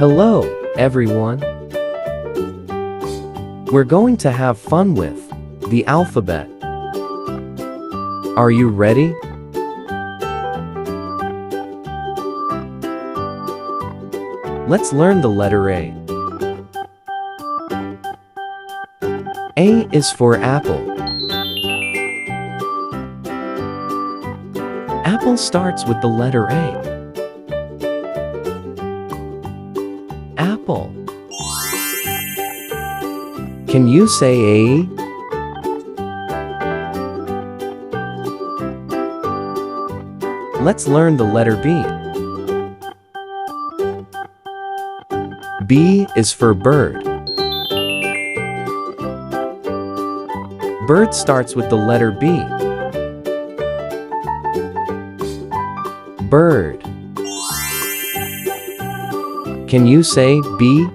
Hello, everyone. We're going to have fun with the alphabet. Are you ready? Let's learn the letter A. A is for apple. Apple starts with the letter A. Apple. Can you say A? Let's learn the letter B. B is for bird. Bird starts with the letter B. Bird. Can you say B?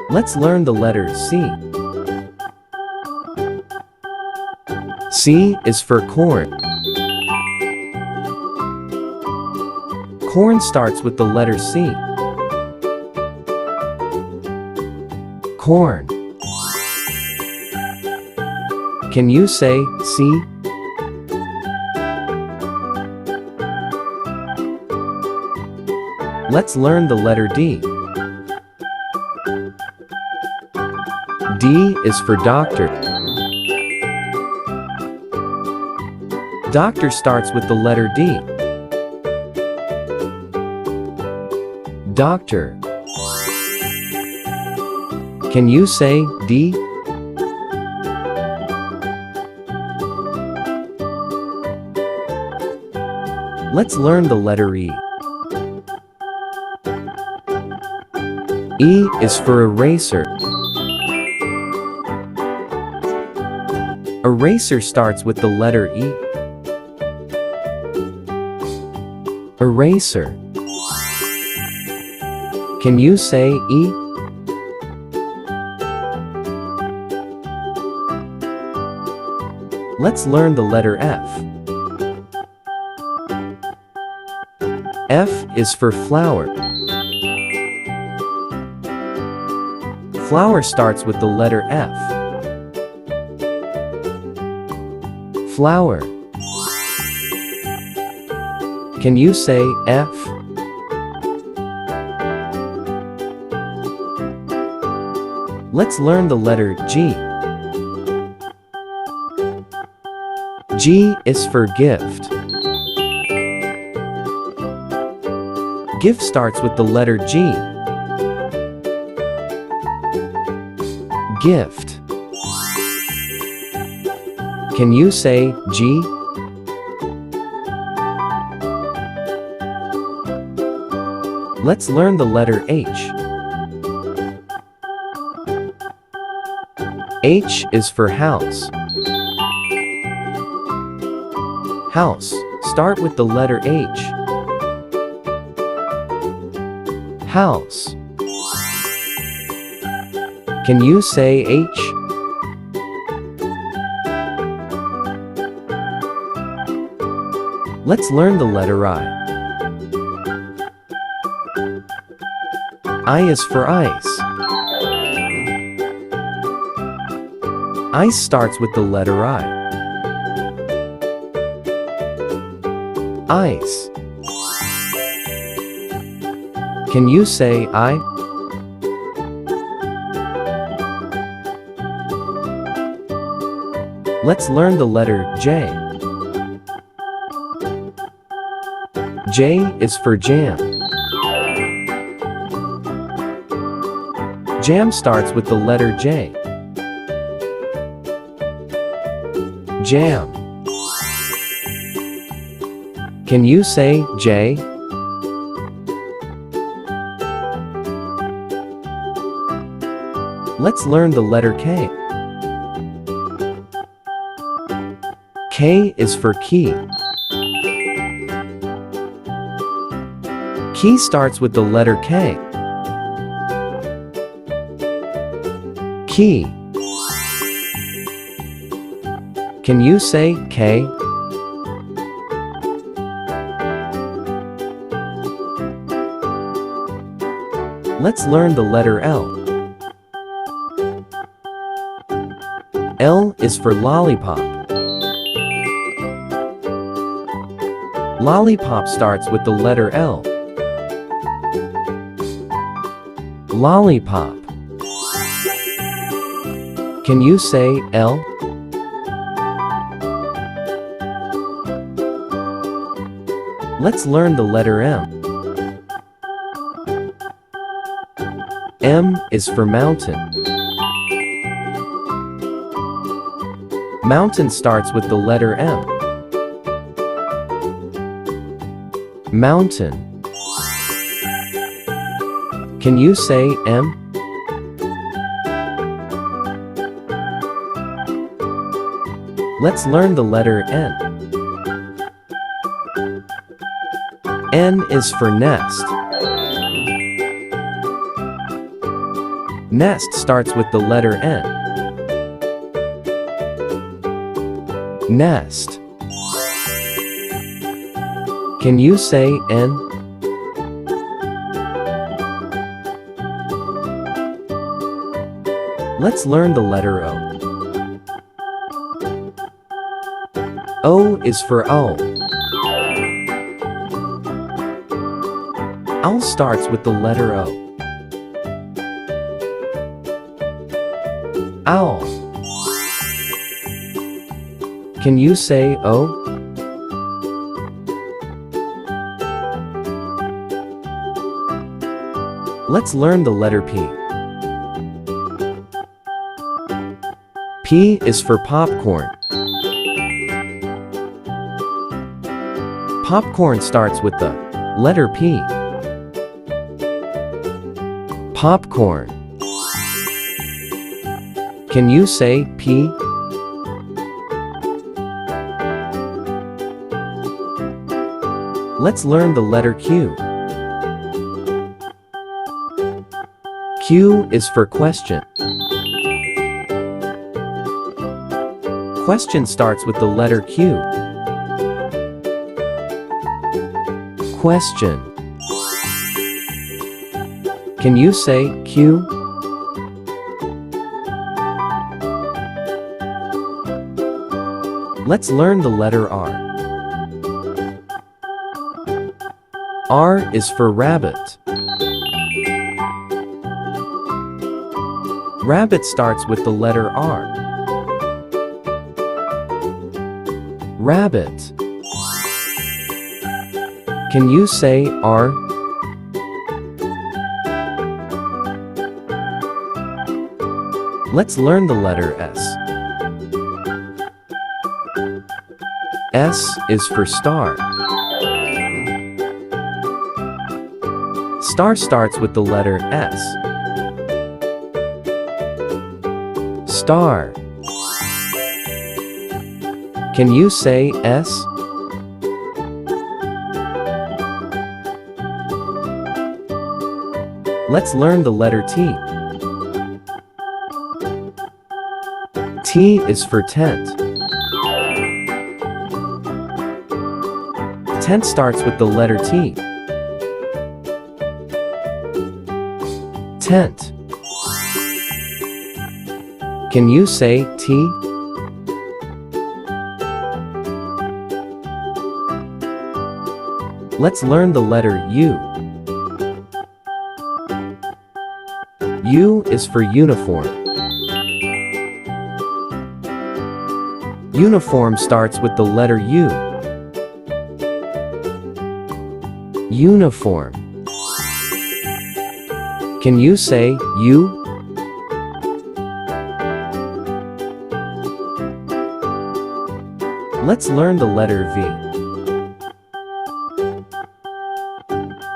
Let's learn the letter C. C is for corn. Corn starts with the letter C. Corn. Can you say C? Let's learn the letter D. D is for doctor. Doctor starts with the letter D. Doctor. Can you say D? Let's learn the letter E. E is for eraser. Eraser starts with the letter E. Eraser. Can you say E? Let's learn the letter F. F is for flower. Flower starts with the letter F. Flower. Can you say F? Let's learn the letter G. G is for gift. Gift starts with the letter G. Gift. Can you say G? Let's learn the letter H. H is for house. House. Start with the letter H. House. Can you say H? Let's learn the letter I. I is for ice. Ice starts with the letter I. Ice. Can you say I? Let's learn the letter J. J is for jam. Jam starts with the letter J. Jam. Can you say J? Let's learn the letter K. K is for key. Key starts with the letter K. Key. Can you say K? Let's learn the letter L. L is for lollipop. Lollipop starts with the letter L. Lollipop. Can you say L? Let's learn the letter M. M is for mountain. Mountain starts with the letter M. Mountain. Can you say M? Let's learn the letter N. N is for nest. Nest starts with the letter N. Nest. Can you say N? Let's learn the letter O. O is for owl. Owl starts with the letter O. Owl. Can you say O? Let's learn the letter P. P is for popcorn. Popcorn starts with the letter P. Popcorn. Can you say P? Let's learn the letter Q. Q is for question. Question starts with the letter Q. Question. Can you say Q? Let's learn the letter R. R is for rabbit. Rabbit starts with the letter R. Rabbit. Can you say R? Let's learn the letter S. S is for star. Star starts with the letter S. Star. Can you say S? Let's learn the letter T. T is for tent. Tent starts with the letter T. Tent. Can you say T? Let's learn the letter U. U is for uniform. Uniform starts with the letter U. Uniform. Can you say U? Let's learn the letter V.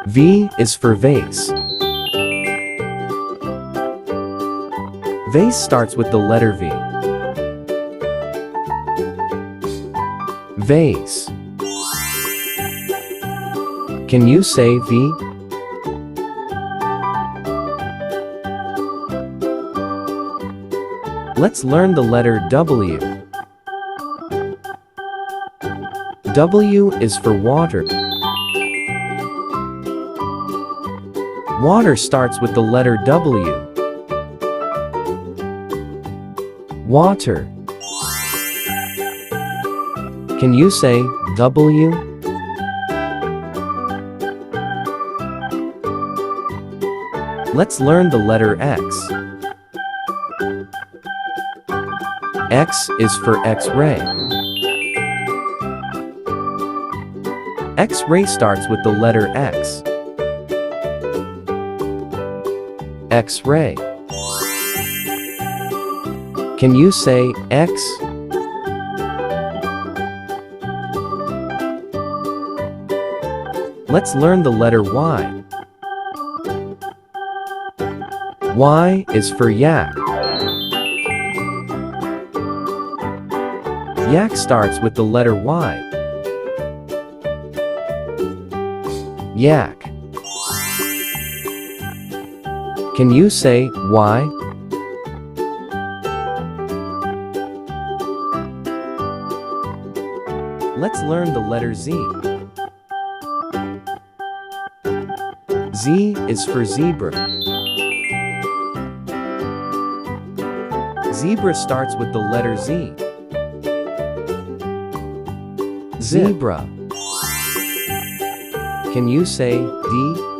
V is for vase. Vase starts with the letter V. Vase. Can you say V? Let's learn the letter W. W is for water. Water starts with the letter W. Water. Can you say W? Let's learn the letter X. X is for X-ray. X-ray starts with the letter X. X-ray. Can you say X? Let's learn the letter Y. Y is for yak. Yak starts with the letter Y. Yak. Can you say Y? Let's learn the letter Z. Z is for zebra. Zebra starts with the letter Z. Zebra. Can you say D?